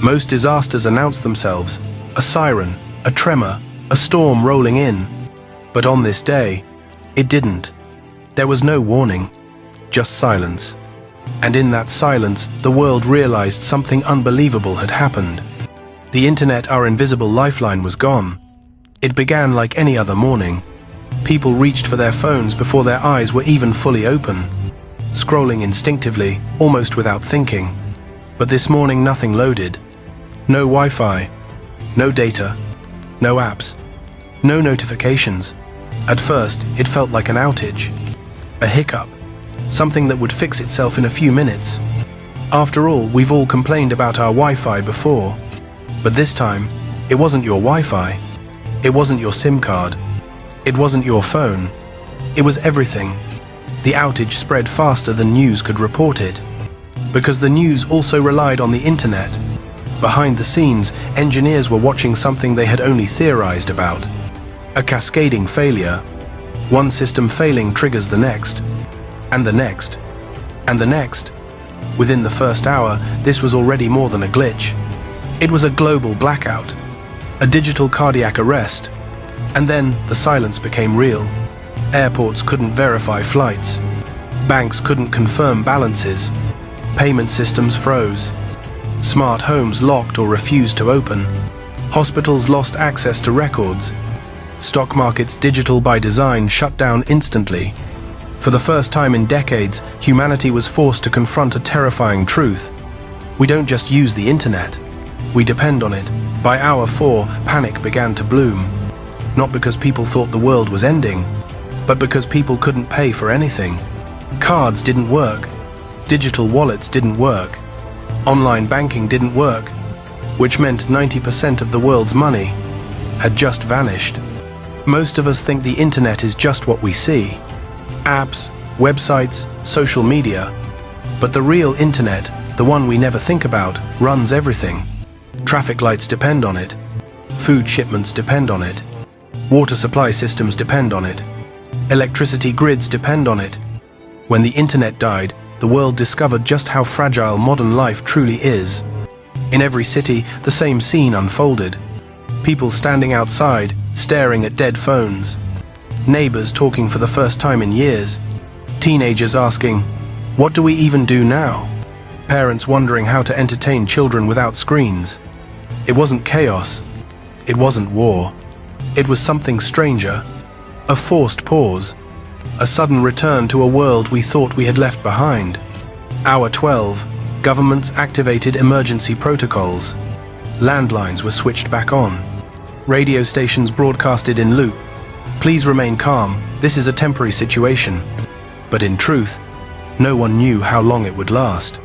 Most disasters announce themselves: a siren, a tremor, a storm rolling in. But on this day, it didn't. There was no warning, just silence. And in that silence, the world realized something unbelievable had happened. The internet, our invisible lifeline, was gone. It began like any other morning. People reached for their phones before their eyes were even fully open, scrolling instinctively, almost without thinking. But this morning nothing loaded. No Wi-Fi, no data, no apps, no notifications. At first, it felt like an outage, a hiccup, something that would fix itself in a few minutes. After all, we've all complained about our Wi-Fi before. But this time, it wasn't your Wi-Fi. It wasn't your SIM card. It wasn't your phone. It was everything. The outage spread faster than news could report it. Because the news also relied on the internet. Behind the scenes, engineers were watching something they had only theorized about. A cascading failure. One system failing triggers the next, and the next, and the next. Within the first hour, this was already more than a glitch. It was a global blackout, a digital cardiac arrest. And then the silence became real. Airports couldn't verify flights. Banks couldn't confirm balances. Payment systems froze. Smart homes locked or refused to open. Hospitals lost access to records. Stock markets, digital by design, shut down instantly. For the first time in decades, humanity was forced to confront a terrifying truth. We don't just use the internet. We depend on it. By hour 4, panic began to bloom. Not because people thought the world was ending, but because people couldn't pay for anything. Cards didn't work. Digital wallets didn't work. Online banking didn't work, which meant 90% of the world's money had just vanished. Most of us think the internet is just what we see. Apps, websites, social media. But the real internet, the one we never think about, runs everything. Traffic lights depend on it. Food shipments depend on it. Water supply systems depend on it. Electricity grids depend on it. When the internet died, the world discovered just how fragile modern life truly is. In every city, the same scene unfolded. People standing outside, staring at dead phones. Neighbors talking for the first time in years. Teenagers asking, "What do we even do now?" Parents wondering how to entertain children without screens. It wasn't chaos. It wasn't war. It was something stranger. A forced pause. A sudden return to a world we thought we had left behind. Hour 12, governments activated emergency protocols. Landlines were switched back on. Radio stations broadcasted in loop. "Please remain calm, this is a temporary situation." But in truth, no one knew how long it would last.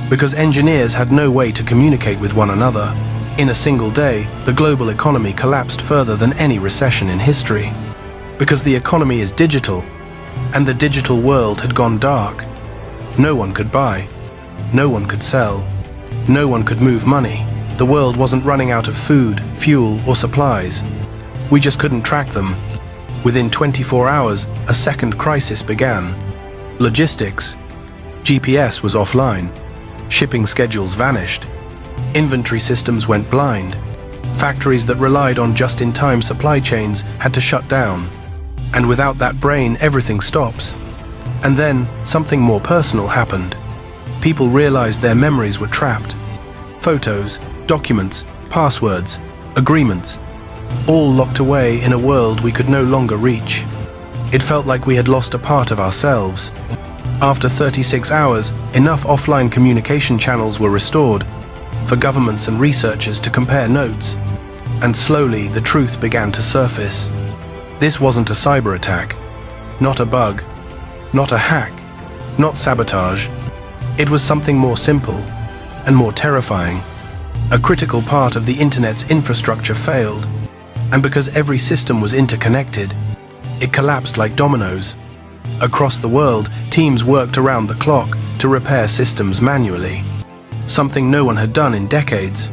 Because engineers had no way to communicate with one another. In a single day, the global economy collapsed further than any recession in history. Because the economy is digital, and the digital world had gone dark. No one could buy. No one could sell. No one could move money. The world wasn't running out of food, fuel, or supplies. We just couldn't track them. Within 24 hours, a second crisis began. Logistics. GPS was offline. Shipping schedules vanished. Inventory systems went blind. Factories that relied on just-in-time supply chains had to shut down. And without that brain, everything stops. And then, something more personal happened. People realized their memories were trapped. Photos, documents, passwords, agreements, all locked away in a world we could no longer reach. It felt like we had lost a part of ourselves. After 36 hours, enough offline communication channels were restored for governments and researchers to compare notes. And slowly, the truth began to surface. This wasn't a cyber attack, not a bug, not a hack, not sabotage. It was something more simple and more terrifying. A critical part of the internet's infrastructure failed, and because every system was interconnected, it collapsed like dominoes. Across the world, teams worked around the clock to repair systems manually, something no one had done in decades.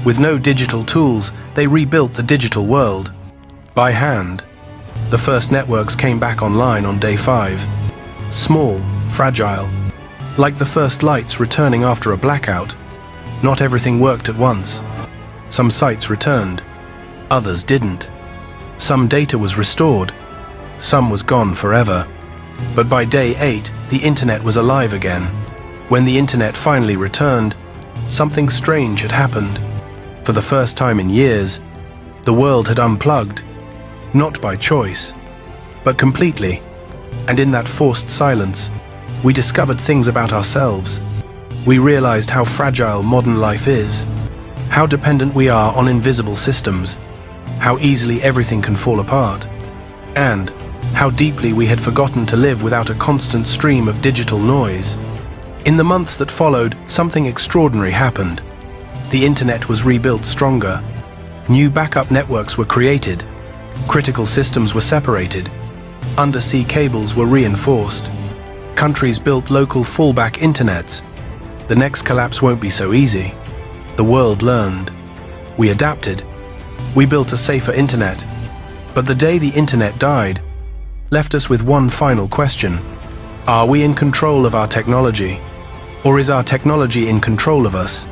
With no digital tools, they rebuilt the digital world by hand. The first networks came back online on day 5. Small, fragile, like the first lights returning after a blackout. Not everything worked at once. Some sites returned, others didn't. Some data was restored, some was gone forever. But by day 8, the internet was alive again. When the internet finally returned, something strange had happened. For the first time in years, the world had unplugged, not by choice, but completely. And in that forced silence, we discovered things about ourselves. We realized how fragile modern life is, how dependent we are on invisible systems, how easily everything can fall apart, and how deeply we had forgotten to live without a constant stream of digital noise. In the months that followed, something extraordinary happened. The internet was rebuilt stronger. New backup networks were created. Critical systems were separated. Undersea cables were reinforced. Countries built local fallback internets. The next collapse won't be so easy. The world learned. We adapted. We built a safer internet. But the day the internet died left us with one final question. Are we in control of our technology? Or is our technology in control of us?